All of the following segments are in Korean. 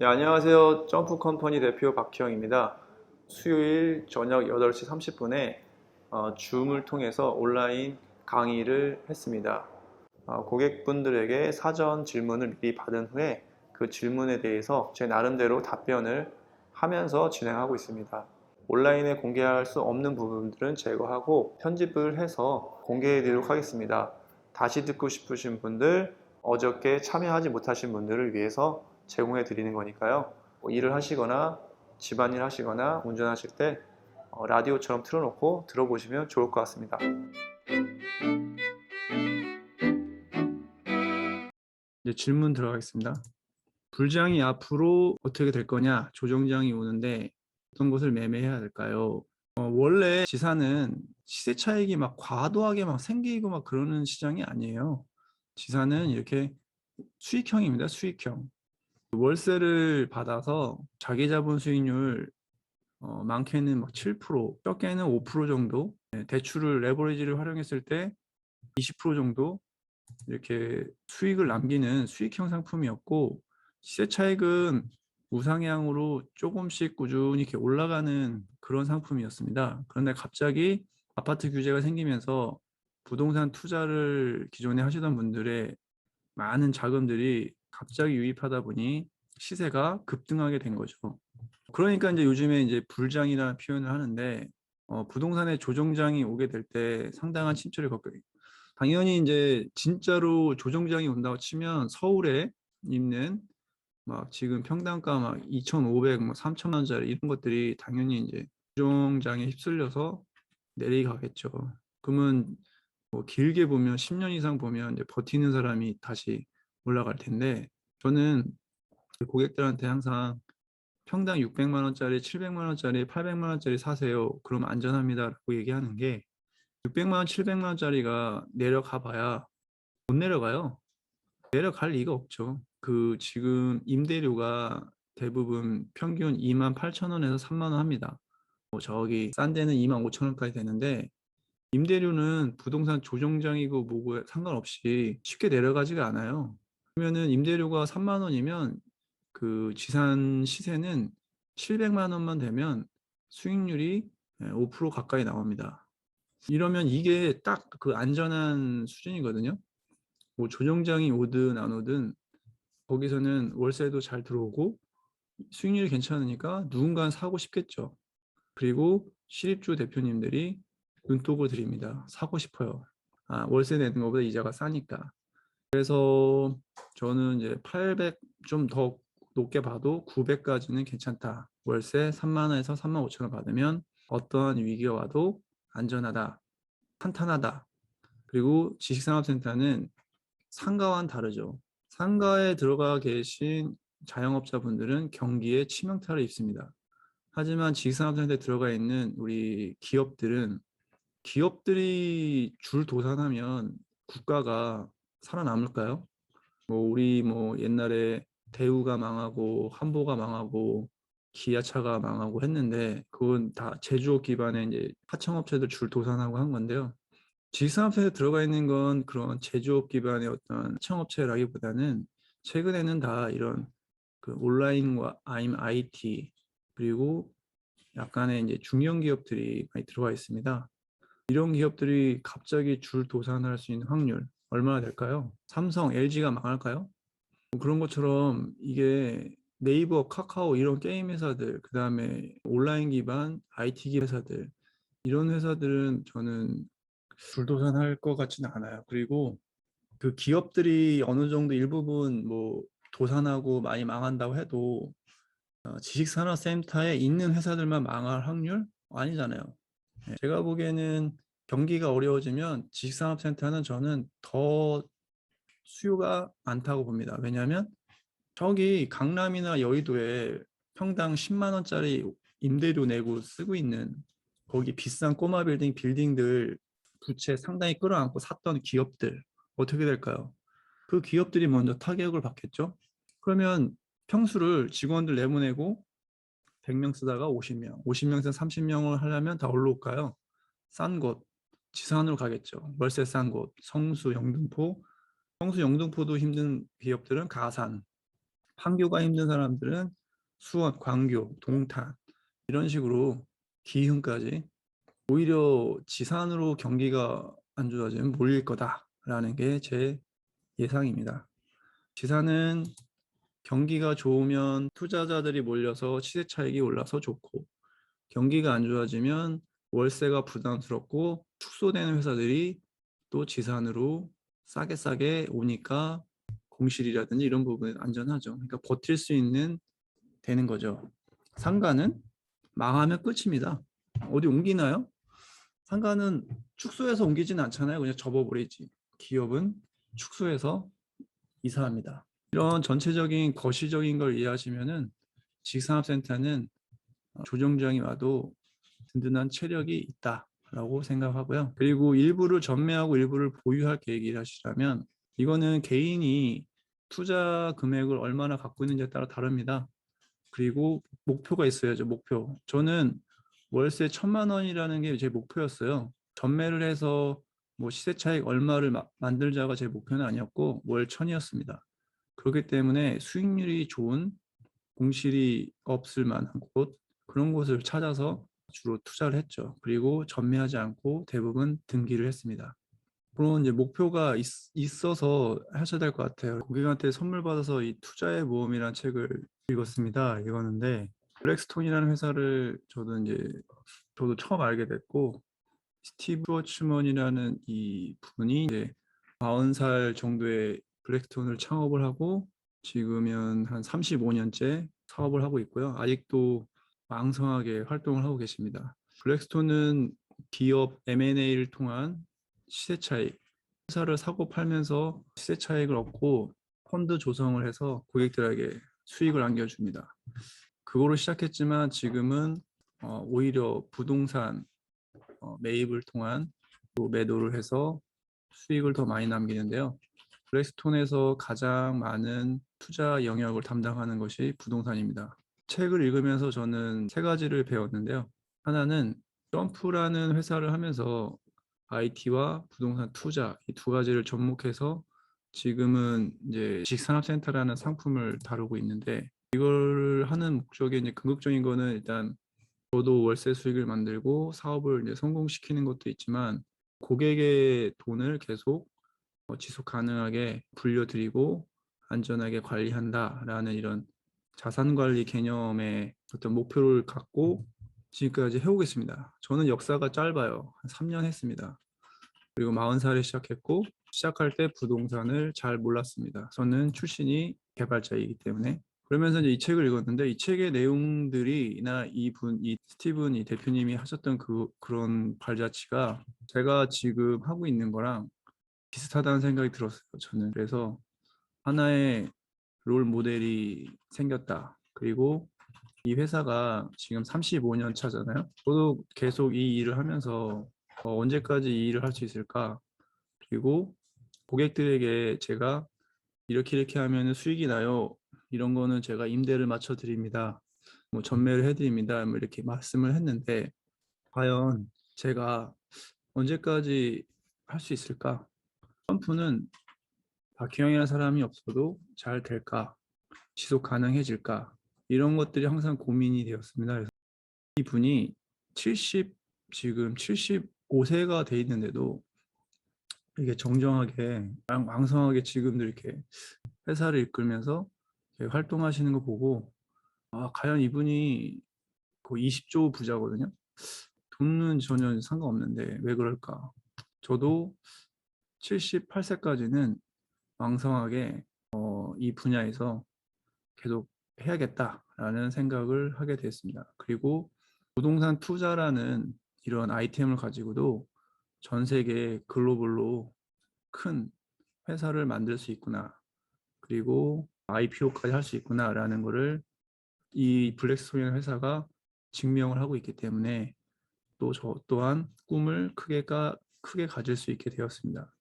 네, 안녕하세요. 점프컴퍼니 대표 박희영입니다. 수요일 저녁 8시 30분에 줌을 통해서 온라인 강의를 했습니다. 고객분들에게 사전 질문을 미리 받은 후에 그 질문에 대해서 제 나름대로 답변을 하면서 진행하고 있습니다. 온라인에 공개할 수 없는 부분들은 제거하고 편집을 해서 공개해 드리도록 하겠습니다. 다시 듣고 싶으신 분들, 어저께 참여하지 못하신 분들을 위해서 제공해 드리는 거니까요. 일을 하시거나 집안일 하시거나 운전하실 때 라디오처럼 틀어놓고 들어보시면 좋을 것 같습니다. 이제 질문 들어가겠습니다. 불장이 앞으로 어떻게 될 거냐? 조정장이 오는데 어떤 것을 매매해야 될까요? 원래 지사는 시세 차익이 막 과도하게 막 생기고 막 그러는 시장이 아니에요. 지사는 이렇게 수익형입니다. 수익형. 월세를 받아서 자기 자본 수익률 많게는 막 7%, 적게는 5% 정도, 대출을 레버리지를 활용했을 때 20% 정도 이렇게 수익을 남기는 수익형 상품이었고, 시세 차익은 우상향으로 조금씩 꾸준히 이렇게 올라가는 그런 상품이었습니다. 그런데 갑자기 아파트 규제가 생기면서 부동산 투자를 기존에 하시던 분들의 많은 자금들이 갑자기 유입하다 보니 시세가 급등하게 된 거죠. 그러니까 이제 요즘에 이제 불장이라는 표현을 하는데, 부동산의 조정장이 오게 될 때 상당한 침체를 겪게 됩니다. 당연히 이제 진짜로 조정장이 온다고 치면 서울에 있는 막 지금 평당가 막 2,500, 뭐 3천 원짜리 이런 것들이 당연히 이제 조정장에 휩쓸려서 내려가겠죠. 그러면 뭐 길게 보면 10년 이상 보면 이제 버티는 사람이 다시 올라갈 텐데, 저는 고객들한테 항상 평당 600만 원짜리, 700만 원짜리, 800만 원짜리 사세요. 그럼 안전합니다라고 얘기하는 게, 600만 원, 700만 원짜리가 내려가 봐야 못 내려가요. 내려갈 리가 없죠. 그 지금 임대료가 대부분 평균 2만 8천 원에서 3만 원 합니다. 뭐 저기 싼 데는 2만 5천 원까지 되는데, 임대료는 부동산 조정장이고 뭐고 상관없이 쉽게 내려가지가 않아요. 그러면은 임대료가 3만 원이면 그 지산 시세는 700만 원만 되면 수익률이 5% 가까이 나옵니다. 이러면 이게 딱 그 안전한 수준이거든요. 뭐 조정장이 오든 안 오든 거기서는 월세도 잘 들어오고 수익률이 괜찮으니까 누군가는 사고 싶겠죠. 그리고 실입주 대표님들이 눈독을 들입니다. 사고 싶어요. 월세 내는 것보다 이자가 싸니까. 그래서 저는 이제 800 좀 더 높게 봐도 900까지는 괜찮다. 월세 3만 원에서 3만 5천 원 받으면 어떠한 위기가 와도 안전하다, 탄탄하다. 그리고 지식산업센터는 상가와는 다르죠. 상가에 들어가 계신 자영업자분들은 경기에 치명타를 입습니다. 하지만 지식산업센터에 들어가 있는 우리 기업들이 줄 도산하면 국가가 살아남을까요? 뭐 우리 뭐 옛날에 대우가 망하고 한보가 망하고 기아차가 망하고 했는데, 그건 다 제조업 기반의 이제 하청업체들 줄 도산하고 한 건데요. 지산업체에 들어가 있는 건 그런 제조업 기반의 어떤 하청업체라기보다는 최근에는 다 이런 그 온라인과 아니면 IT, 그리고 약간의 이제 중견 기업들이 많이 들어가 있습니다. 이런 기업들이 갑자기 줄 도산할 수 있는 확률 얼마나 될까요? 삼성, LG가 망할까요? 뭐 그런 것처럼 이게 네이버, 카카오 이런 게임 회사들, 그 다음에 온라인 기반 IT 기반 회사들, 이런 회사들은 저는 불도산할 것 같지는 않아요. 그리고 그 기업들이 어느 정도 일부분 뭐 도산하고 많이 망한다고 해도 지식산업센터에 있는 회사들만 망할 확률 아니잖아요. 제가 보기에는 경기가 어려워지면 지식산업센터는 저는 더 수요가 많다고 봅니다. 왜냐하면 저기 강남이나 여의도에 평당 10만 원짜리 임대료 내고 쓰고 있는 거기 비싼 꼬마 빌딩들 부채 상당히 끌어안고 샀던 기업들 어떻게 될까요? 그 기업들이 먼저 타격을 받겠죠. 그러면 평수를 직원들 내보내고 100명 쓰다가 50명, 50명에서 30명을 하려면 다 어디로 올까요? 싼 곳, 지산으로 가겠죠. 월세 싼 곳, 성수, 영등포. 성수, 영등포도 힘든 기업들은 가산, 판교가 힘든 사람들은 수원, 광교, 동탄 이런 식으로 기흥까지 오히려 지산으로 경기가 안 좋아지면 몰릴 거다라는 게 제 예상입니다. 지산은 경기가 좋으면 투자자들이 몰려서 시세 차익이 올라서 좋고 경기가 안 좋아지면 월세가 부담스럽고 축소되는 회사들이 또 지산으로 싸게 싸게 오니까 공실이라든지 이런 부분은 안전하죠. 그러니까 버틸 수 있는 되는 거죠. 상가는 망하면 끝입니다. 어디 옮기나요? 상가는 축소해서 옮기지는 않잖아요. 그냥 접어버리지. 기업은 축소해서 이사합니다. 이런 전체적인 거시적인 걸 이해하시면은 직산업센터는 조정장이 와도 든든한 체력이 있다라고 생각하고요. 그리고 일부를 전매하고 일부를 보유할 계획이라시라면 이거는 개인이 투자 금액을 얼마나 갖고 있는지에 따라 다릅니다. 그리고 목표가 있어야죠. 목표. 저는 월세 1,000만 원이라는 게 제 목표였어요. 전매를 해서 뭐 시세 차익 얼마를 만들자가 제 목표는 아니었고 월 1,000이었습니다. 그렇기 때문에 수익률이 좋은 공실이 없을 만한 곳 그런 곳을 찾아서 주로 투자를 했죠. 그리고 전매하지 않고 대부분 등기를 했습니다. 그런 이제 목표가 있어서 하셔야 될 것 같아요. 고객한테 선물 받아서 이 투자의 모험이라는 책을 읽었습니다. 읽었는데 블랙스톤이라는 회사를 저도 처음 알게 됐고 스티브 워츠먼이라는 이 분이 이제 40살 정도의 블랙스톤을 창업을 하고 지금은 한 35년째 사업을 하고 있고요. 아직도 왕성하게 활동을 하고 계십니다. 블랙스톤은 기업 M&A를 통한 시세 차익, 회사를 사고 팔면서 시세 차익을 얻고 펀드 조성을 해서 고객들에게 수익을 안겨줍니다. 그거로 시작했지만 지금은 오히려 부동산 매입을 통한 또 매도를 해서 수익을 더 많이 남기는데요. 블랙스톤에서 가장 많은 투자 영역을 담당하는 것이 부동산입니다. 책을 읽으면서 저는 세 가지를 배웠는데요. 하나는 점프라는 회사를 하면서 IT와 부동산 투자 이 두 가지를 접목해서 지금은 이제 주식산업센터라는 상품을 다루고 있는데 이걸 하는 목적이 이제 궁극적인 거는 일단 저도 월세 수익을 만들고 사업을 이제 성공시키는 것도 있지만 고객의 돈을 계속 지속 가능하게 불려드리고 안전하게 관리한다라는 이런 자산 관리 개념의 어떤 목표를 갖고 지금까지 해오겠습니다. 저는 역사가 짧아요. 한 3년 했습니다. 그리고 40살에 시작했고 시작할 때 부동산을 잘 몰랐습니다. 저는 출신이 개발자이기 때문에 그러면서 이제 이 책을 읽었는데 이 책의 내용들이나 이 스티븐 이 대표님이 하셨던 그런 발자취가 제가 지금 하고 있는 거랑 비슷하다는 생각이 들었어요. 저는 그래서 하나의 롤 모델이 생겼다. 그리고 이 회사가 지금 35년 차잖아요. 저도 계속 이 일을 하면서 언제까지 이 일을 할 수 있을까? 그리고 고객들에게 제가 이렇게 하면 수익이 나요. 이런 거는 제가 임대를 맞춰 드립니다. 뭐 전매를 해 드립니다. 뭐 이렇게 말씀을 했는데 과연 제가 언제까지 할 수 있을까? 점프는 박희영이라는 사람이 없어도 잘 될까? 지속 가능해질까? 이런 것들이 항상 고민이 되었습니다. 그래서 이분이 70 지금 75세가 돼 있는데도 이게 정정하게 왕성하게 지금도 이렇게 회사를 이끌면서 이렇게 활동하시는 거 보고 과연 이분이 거의 20조 부자거든요. 돈은 전혀 상관없는데 왜 그럴까? 저도 78세까지는 왕성하게 이 분야에서 계속 해야겠다라는 생각을 하게 됐습니다. 그리고 부동산 투자라는 이런 아이템을 가지고도 전 세계 글로벌로 큰 회사를 만들 수 있구나. 그리고 IPO까지 할 수 있구나라는 거를 이 블랙스톤이라는 회사가 증명을 하고 있기 때문에 또 저 또한 꿈을 크게 가질 수 있게 되었습니다.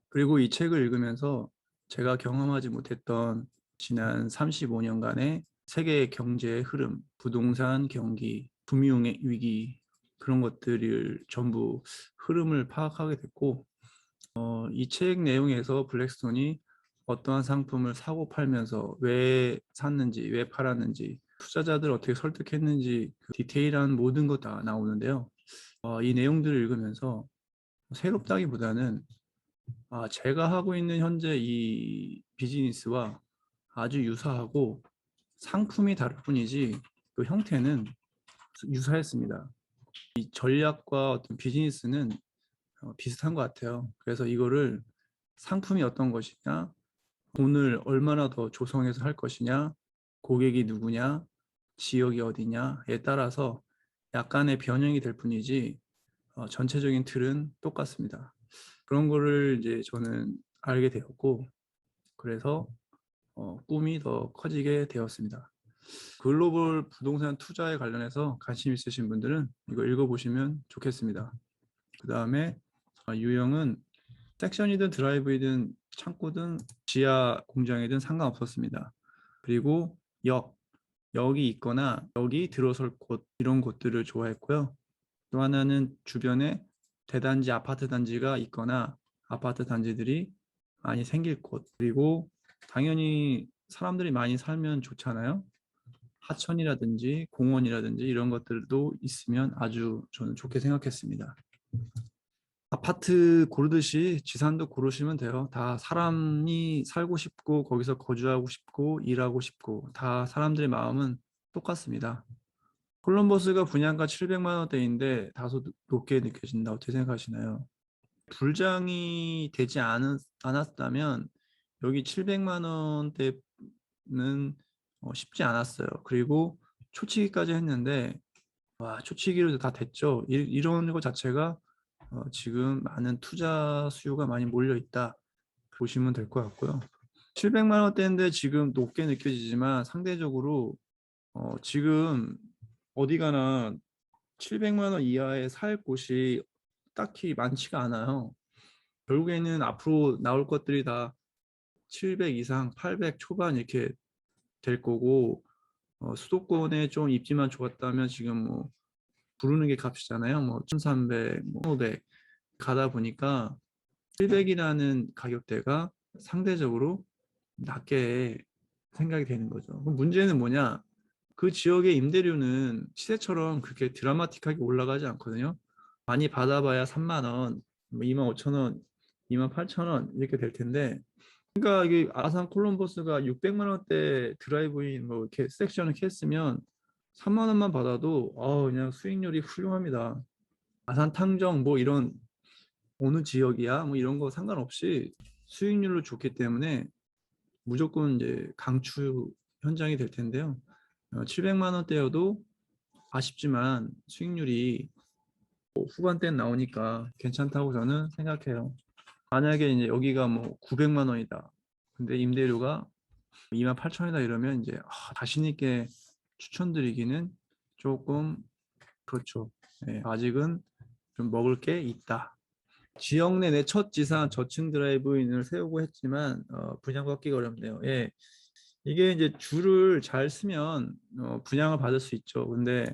그리고 이 책을 읽으면서 제가 경험하지 못했던 지난 35년간의 세계 경제의 흐름, 부동산 경기, 금융의 위기 그런 것들을 전부 흐름을 파악하게 됐고 이 책 내용에서 블랙스톤이 어떠한 상품을 사고 팔면서 왜 샀는지, 왜 팔았는지, 투자자들 어떻게 설득했는지 그 디테일한 모든 것 다 나오는데요. 이 내용들을 읽으면서 새롭다기보다는 제가 하고 있는 현재 이 비즈니스와 아주 유사하고 상품이 다를 뿐이지 그 형태는 유사했습니다. 이 전략과 어떤 비즈니스는 비슷한 것 같아요. 그래서 이거를 상품이 어떤 것이냐, 돈을 얼마나 더 조성해서 할 것이냐, 고객이 누구냐, 지역이 어디냐에 따라서 약간의 변형이 될 뿐이지 전체적인 틀은 똑같습니다. 그런 거를 이제 저는 알게 되었고 그래서 꿈이 더 커지게 되었습니다. 글로벌 부동산 투자에 관련해서 관심 있으신 분들은 이거 읽어보시면 좋겠습니다. 그 다음에 유형은 섹션이든 드라이브이든 창고든 지하 공장이든 상관없었습니다. 그리고 역이 있거나 여기 들어설 곳 이런 곳들을 좋아했고요. 또 하나는 주변에 대단지 아파트 단지가 있거나 아파트 단지들이 많이 생길 곳 그리고 당연히 사람들이 많이 살면 좋잖아요. 하천이라든지 공원이라든지 이런 것들도 있으면 아주 저는 좋게 생각했습니다. 아파트 고르듯이 지산도 고르시면 돼요. 다 사람이 살고 싶고 거기서 거주하고 싶고 일하고 싶고 다 사람들의 마음은 똑같습니다. 콜럼버스가 분양가 700만 원대인데 다소 높게 느껴진다. 어떻게 생각하시나요? 불장이 되지 않았다면 여기 700만 원대는 쉽지 않았어요. 그리고 초치기까지 했는데 초치기로 다 됐죠. 이런 것 자체가 지금 많은 투자 수요가 많이 몰려 있다 보시면 될 것 같고요. 700만 원대인데 지금 높게 느껴지지만 상대적으로 지금 어디 가나 700만 원 이하에 살 곳이 딱히 많지가 않아요. 결국에는 앞으로 나올 것들이 다 700 이상, 800 초반 이렇게 될 거고 수도권에 좀 입지만 좋았다면 지금 뭐 부르는 게 값이잖아요. 뭐 1300, 뭐 1500 가다 보니까 700이라는 가격대가 상대적으로 낮게 생각이 되는 거죠. 그럼 문제는 뭐냐? 그 지역의 임대료는 시세처럼 그렇게 드라마틱하게 올라가지 않거든요. 많이 받아봐야 3만 원, 뭐 2만 5천 원, 2만 8천 원 이렇게 될 텐데 그러니까 이게 아산 콜럼버스가 600만 원대 드라이브인 뭐 이렇게 섹션을 했으면 3만 원만 받아도 그냥 수익률이 훌륭합니다. 아산 탕정 뭐 이런 어느 지역이야 뭐 이런 거 상관없이 수익률로 좋기 때문에 무조건 이제 강추 현장이 될 텐데요. 700만 원대여도 아쉽지만 수익률이 후반대는 나오니까 괜찮다고 저는 생각해요. 만약에 이제 여기가 뭐 900만 원이다. 근데 임대료가 2만 8천 원이다 이러면 이제 자신 있게 추천드리기는 조금 그렇죠. 네, 아직은 좀 먹을 게 있다. 지역 내 내 첫 지상 저층 드라이브인을 세우고 했지만 분양받기가 어렵네요. 예, 이게 이제 줄을 잘 쓰면 분양을 받을 수 있죠. 근데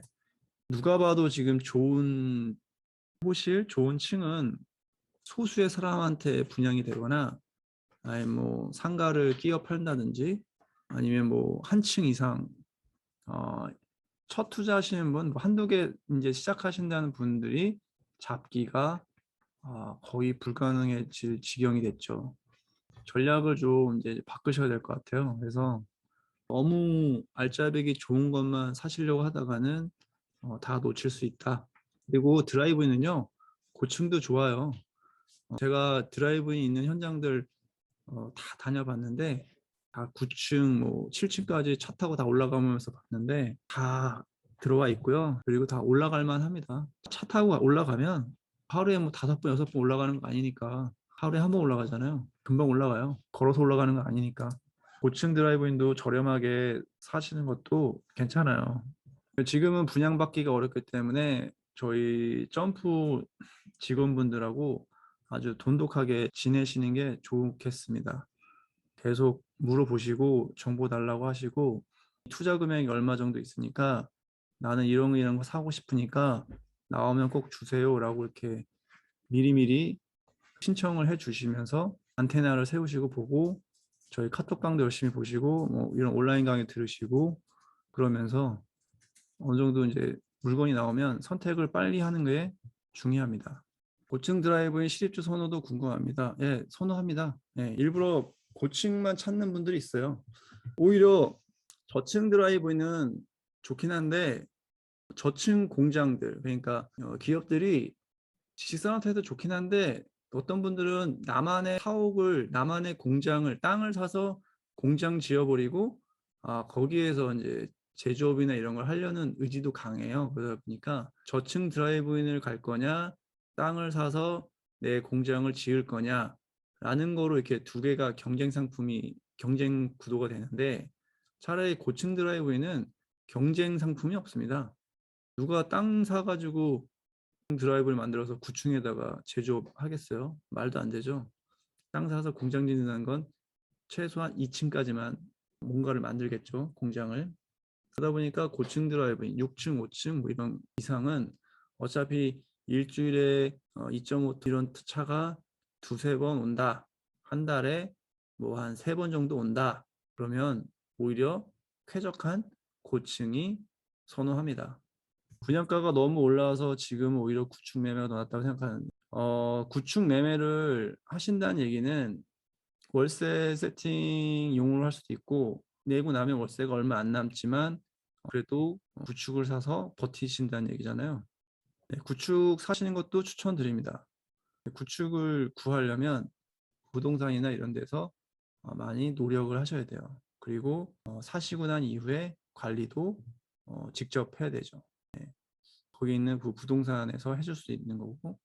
누가 봐도 지금 좋은 호실, 좋은 층은 소수의 사람한테 분양이 되거나 아니 뭐 상가를 끼어 팔다든지 아니면 뭐 한 층 이상 어, 첫 투자하시는 분 한두 개 이제 시작하신다는 분들이 잡기가 거의 불가능해질 지경이 됐죠. 전략을 좀 이제 바꾸셔야 될 것 같아요. 그래서 너무 알짜배기 좋은 것만 사시려고 하다가는 다 놓칠 수 있다. 그리고 드라이브는요, 고층도 좋아요. 제가 드라이브인 있는 현장들 다 다녀봤는데 다 9층, 뭐 7층까지 차 타고 다 올라가면서 봤는데 다 들어와 있고요. 그리고 다 올라갈 만합니다. 차 타고 올라가면 하루에 뭐 5번, 6번 올라가는 거 아니니까 하루에 한 번 올라가잖아요. 금방 올라가요. 걸어서 올라가는 거 아니니까. 고층 드라이브인도 저렴하게 사시는 것도 괜찮아요. 지금은 분양받기가 어렵기 때문에 저희 점프 직원분들하고 아주 돈독하게 지내시는 게 좋겠습니다. 계속 물어보시고 정보 달라고 하시고 투자 금액이 얼마 정도 있으니까 나는 이런 거 사고 싶으니까 나오면 꼭 주세요라고 이렇게 미리미리 신청을 해 주시면서 안테나를 세우시고 보고 저희 카톡방도 열심히 보시고 뭐 이런 온라인 강의 들으시고 그러면서 어느 정도 이제 물건이 나오면 선택을 빨리 하는 게 중요합니다. 고층 드라이브인 시립주 선호도 궁금합니다. 예, 선호합니다. 예, 일부러 고층만 찾는 분들이 있어요. 오히려 저층 드라이브는 좋긴 한데 저층 공장들, 그러니까 기업들이 지식산업체도 좋긴 한데 어떤 분들은 나만의 사옥을, 나만의 공장을, 땅을 사서 공장 지어버리고 거기에서 이제 제조업이나 이런 걸 하려는 의지도 강해요. 그러다 보니까 저층 드라이브인을 갈 거냐, 땅을 사서 내 공장을 지을 거냐 라는 거로 이렇게 두 개가 경쟁 구도가 되는데, 차라리 고층 드라이브인은 경쟁 상품이 없습니다. 누가 땅 사가지고 드라이브를 만들어서 9층에다가 제조하겠어요? 말도 안 되죠. 땅 사서 공장 짓는다는 건 최소한 2층까지만 뭔가를 만들겠죠, 공장을. 그러다 보니까 고층 드라이브인 6층, 5층 뭐 이런 이상은 어차피 일주일에 2.5 이런 차가 두세 번 온다. 한 달에 뭐 한 세 번 정도 온다. 그러면 오히려 쾌적한 고층이 선호합니다. 분양가가 너무 올라와서 지금 오히려 구축 매매가 더 낫다고 생각하는데, 구축 매매를 하신다는 얘기는 월세 세팅용으로 할 수도 있고, 내고 나면 월세가 얼마 안 남지만 그래도 구축을 사서 버티신다는 얘기잖아요. 네, 구축 사시는 것도 추천드립니다. 구축을 구하려면 부동산이나 이런 데서 많이 노력을 하셔야 돼요. 그리고 사시고 난 이후에 관리도 직접 해야 되죠. 네. 거기 있는 그 부동산에서 해줄 수 있는 거고,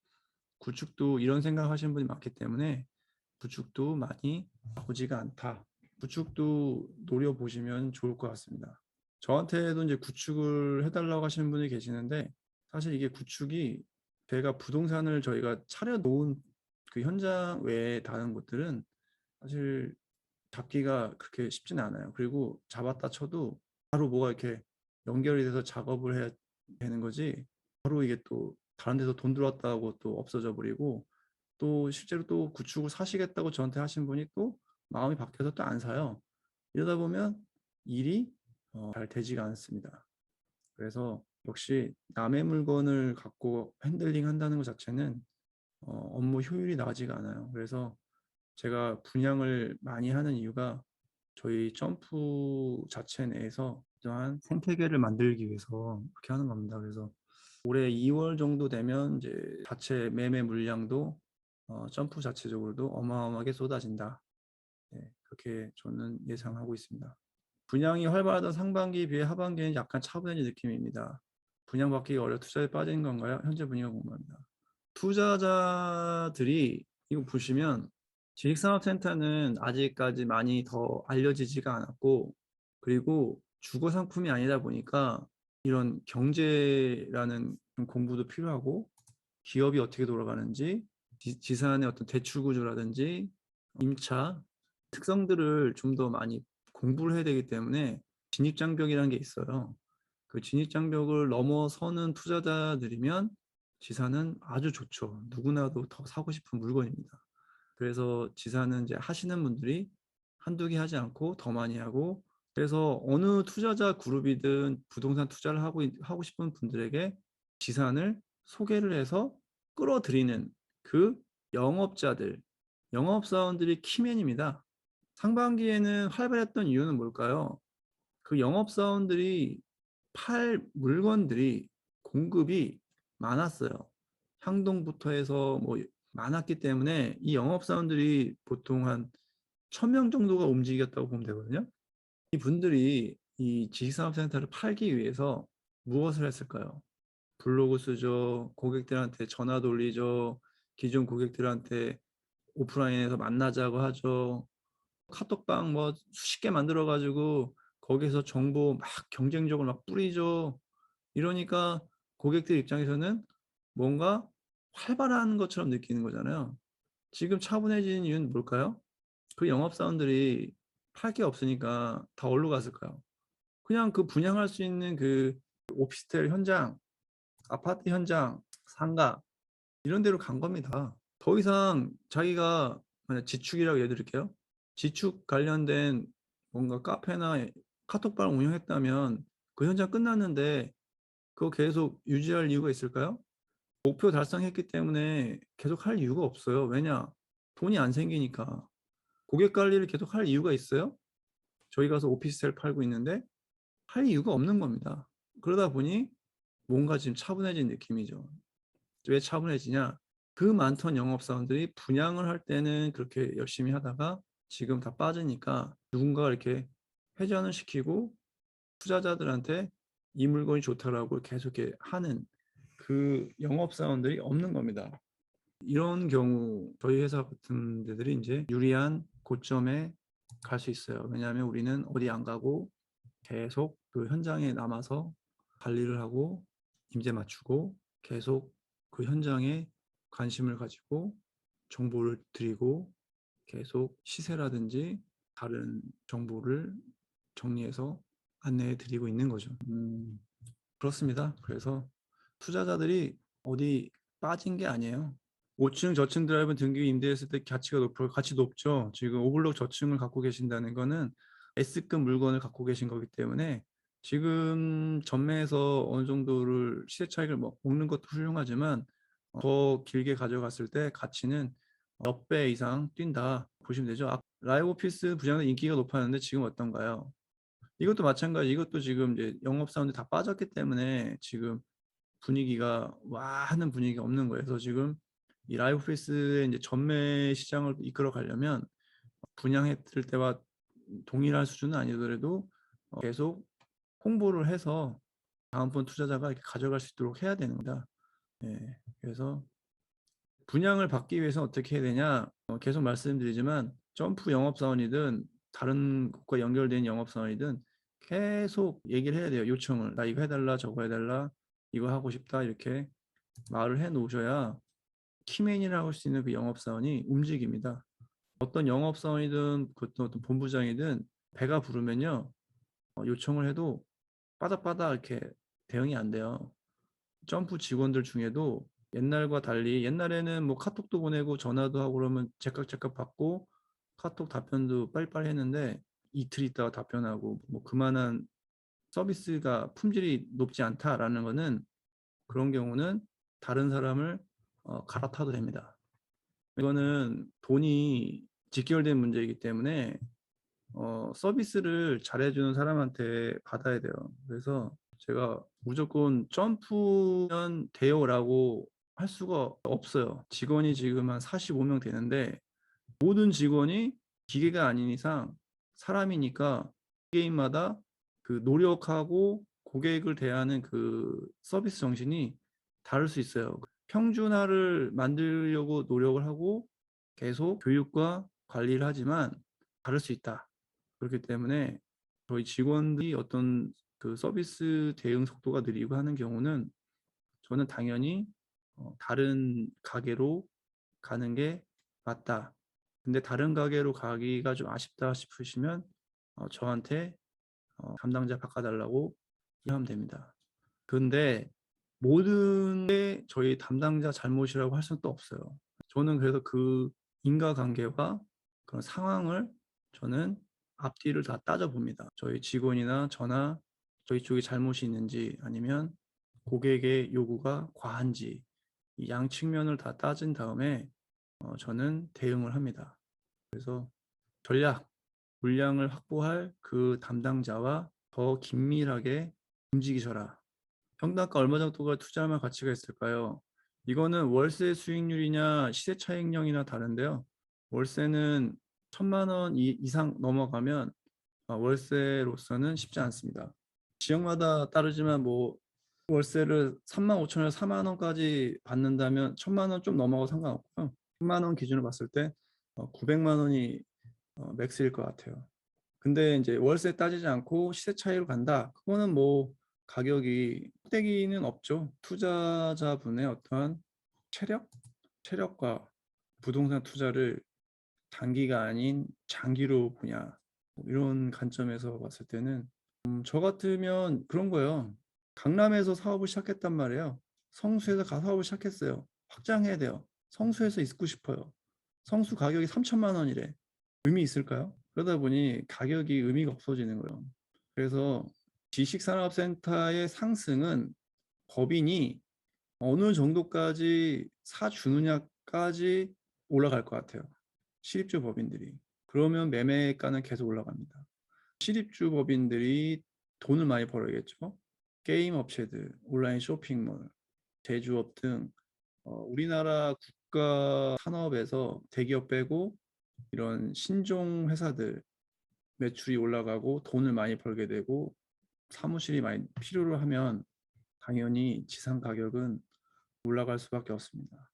구축도 이런 생각하시는 분이 많기 때문에 구축도 많이 나오지가 않다. 구축도 노려보시면 좋을 것 같습니다. 저한테도 이제 구축을 해달라고 하시는 분이 계시는데, 사실 이게 구축이 제가 부동산을 저희가 차려놓은 그 현장 외에 다른 곳들은 사실 잡기가 그렇게 쉽지는 않아요. 그리고 잡았다 쳐도 바로 뭐가 이렇게 연결이 돼서 작업을 해야 되는 거지, 바로 이게 또 다른 데서 돈 들어왔다고 또 없어져 버리고, 또 실제로 또 구축을 사시겠다고 저한테 하신 분이 또 마음이 바뀌어서 또 안 사요. 이러다 보면 일이 잘 되지가 않습니다. 그래서 역시 남의 물건을 갖고 핸들링 한다는 것 자체는 업무 효율이 나지가 않아요. 그래서 제가 분양을 많이 하는 이유가 저희 점프 자체 내에서 또한 생태계를 만들기 위해서 그렇게 하는 겁니다. 그래서 올해 2월 정도 되면 이제 자체 매매 물량도 점프 자체적으로도 어마어마하게 쏟아진다. 네, 그렇게 저는 예상하고 있습니다. 분양이 활발하던 상반기에 비해 하반기에는 약간 차분해진 느낌입니다. 분양받기가 어려 투자에 빠진 건가요? 현재 분위기가 궁금합니다. 투자자들이 이거 보시면 지식산업센터는 아직까지 많이 더 알려지지가 않았고, 그리고 주거 상품이 아니다 보니까 이런 경제라는 공부도 필요하고, 기업이 어떻게 돌아가는지, 지산의 어떤 대출 구조라든지 임차 특성들을 좀 더 많이 공부를 해야 되기 때문에 진입장벽이라는 게 있어요. 그 진입장벽을 넘어서는 투자자들이면 지산은 아주 좋죠. 누구나도 더 사고 싶은 물건입니다. 그래서 지산은 이제 하시는 분들이 한두 개 하지 않고 더 많이 하고, 그래서 어느 투자자 그룹이든 부동산 투자를 하고 싶은 분들에게 지산을 소개를 해서 끌어들이는 그 영업자들, 영업사원들이 키맨입니다. 상반기에는 활발했던 이유는 뭘까요? 그 영업사원들이 팔 물건들이 공급이 많았어요. 향동부터 해서 뭐 많았기 때문에 이 영업사원들이 보통 한 1,000명 정도가 움직였다고 보면 되거든요. 이 분들이 이 지식산업센터를 팔기 위해서 무엇을 했을까요? 블로그 쓰죠. 고객들한테 전화 돌리죠. 기존 고객들한테 오프라인에서 만나자고 하죠. 카톡방 뭐 수십 개 만들어 가지고 거기서 정보 막 경쟁적으로 막 뿌리죠. 이러니까 고객들 입장에서는 뭔가 활발한 것처럼 느끼는 거잖아요. 지금 차분해진 이유는 뭘까요? 그 영업사원들이 팔 게 없으니까 다 어디로 갔을까요? 그냥 그 분양할 수 있는 그 오피스텔 현장, 아파트 현장, 상가 이런 데로 간 겁니다. 더 이상 자기가 만약 지축이라고 예를 들게요. 지축 관련된 뭔가 카페나 카톡방을 운영했다면 그 현장 끝났는데 그거 계속 유지할 이유가 있을까요? 목표 달성했기 때문에 계속 할 이유가 없어요. 왜냐? 돈이 안 생기니까. 고객 관리를 계속 할 이유가 있어요? 저희 가서 오피스텔 팔고 있는데 할 이유가 없는 겁니다. 그러다 보니 뭔가 지금 차분해진 느낌이죠. 왜 차분해지냐? 그 많던 영업사원들이 분양을 할 때는 그렇게 열심히 하다가 지금 다 빠지니까 누군가 이렇게 회전을 시키고 투자자들한테 이 물건이 좋다라고 계속 이렇게 하는 그 영업사원들이 없는 겁니다. 이런 경우 저희 회사 같은 데들이 이제 유리한 고점에 갈 수 있어요. 왜냐하면 우리는 어디 안 가고 계속 그 현장에 남아서 관리를 하고 임대 맞추고 계속 그 현장에 관심을 가지고 정보를 드리고 계속 시세라든지 다른 정보를 정리해서 안내해 드리고 있는 거죠. 그렇습니다. 그래서 투자자들이 어디 빠진 게 아니에요. 5층 저층 드라이브 등기 임대했을 때 가치 높죠. 지금 오블록 저층을 갖고 계신다는 거는 S급 물건을 갖고 계신 거기 때문에 지금 전매에서 어느 정도를 시세 차익을 먹는 것도 훌륭하지만 더 길게 가져갔을 때 가치는 몇 배 이상 뛴다 보시면 되죠. 라이브 오피스 분양은 인기가 높았는데 지금 어떤가요? 이것도 마찬가지. 이것도 지금 이제 영업사원들이 다 빠졌기 때문에 지금 분위기가 와 하는 분위기가 없는 거예요. 그래서 지금 이 라이브 오피스의 이제 전매 시장을 이끌어 가려면 분양했을 때와 동일한 수준은 아니더라도 계속 홍보를 해서 다음번 투자자가 이렇게 가져갈 수 있도록 해야 되는 거다. 예, 그래서 분양을 받기 위해서 어떻게 해야 되냐? 계속 말씀드리지만 점프 영업사원이든 다른 곳과 연결된 영업사원이든 계속 얘기를 해야 돼요. 요청을. 나 이거 해달라, 저거 해달라, 이거 하고 싶다 이렇게 말을 해 놓으셔야 키맨이라고 할 수 있는 그 영업사원이 움직입니다. 어떤 영업사원이든 어떤 본부장이든 배가 부르면요 요청을 해도 빠닥빠닥 이렇게 대응이 안 돼요. 점프 직원들 중에도 옛날과 달리 옛날에는 뭐 카톡도 보내고 전화도 하고 그러면 제깍제깍 받고 카톡 답변도 빨리빨리 했는데 이틀 있다가 답변하고 뭐 그만한 서비스가 품질이 높지 않다라는 거는 그런 경우는 다른 사람을 갈아타도 됩니다. 이거는 돈이 직결된 문제이기 때문에 서비스를 잘해주는 사람한테 받아야 돼요. 그래서 제가 무조건 점프면 돼요라고 할 수가 없어요. 직원이 지금 한 45명 되는데 모든 직원이 기계가 아닌 이상 사람이니까 개인마다 그 노력하고 고객을 대하는 그 서비스 정신이 다를 수 있어요. 평준화를 만들려고 노력을 하고 계속 교육과 관리를 하지만 다를 수 있다. 그렇기 때문에 저희 직원들이 어떤 그 서비스 대응 속도가 느리고 하는 경우는 저는 당연히 다른 가게로 가는 게 맞다. 근데 다른 가게로 가기가 좀 아쉽다 싶으시면 저한테 담당자 바꿔달라고 하면 됩니다. 근데 모든 게 저희 담당자 잘못이라고 할 수는 또 없어요. 저는 그래서 그 인과관계와 그런 상황을 저는 앞뒤를 다 따져봅니다. 저희 직원이나 저나 저희 쪽에 잘못이 있는지 아니면 고객의 요구가 과한지 이 양 측면을 다 따진 다음에 저는 대응을 합니다. 그래서 전략, 물량을 확보할 그 담당자와 더 긴밀하게 움직이셔라. 평당가 얼마 정도가 투자하면 가치가 있을까요? 이거는 월세 수익률이냐 시세 차익령이나 다른데요. 월세는 1,000만 원 이상 넘어가면 월세로서는 쉽지 않습니다. 지역마다 다르지만 뭐 월세를 35,000원에서 4만 원까지 받는다면 1,000만 원 좀 넘어가도 상관없고요. 10만 원 기준으로 봤을 때 900만 원이 맥스일 것 같아요. 근데 이제 월세 따지지 않고 시세 차이로 간다. 그거는 뭐 가격이 꼭대기는 없죠. 투자자분의 어떠한 체력과 부동산 투자를 단기가 아닌 장기로 보냐. 뭐 이런 관점에서 봤을 때는 저 같으면 그런 거예요. 강남에서 사업을 시작했단 말이에요. 성수에서 사업을 시작했어요. 확장해야 돼요. 성수에서 있고 싶어요. 성수 가격이 3천만 원이래. 의미 있을까요? 그러다 보니 가격이 의미가 없어지는 거예요. 그래서 지식산업센터의 상승은 법인이 어느 정도까지 사주느냐까지 올라갈 것 같아요. 실입주 법인들이. 그러면 매매가는 계속 올라갑니다. 실입주 법인들이 돈을 많이 벌어야겠죠. 게임 업체들, 온라인 쇼핑몰, 제조업 등 우리나라 국가 산업에서 대기업 빼고 이런 신종 회사들 매출이 올라가고 돈을 많이 벌게 되고 사무실이 많이 필요로 하면 당연히 지상 가격은 올라갈 수밖에 없습니다.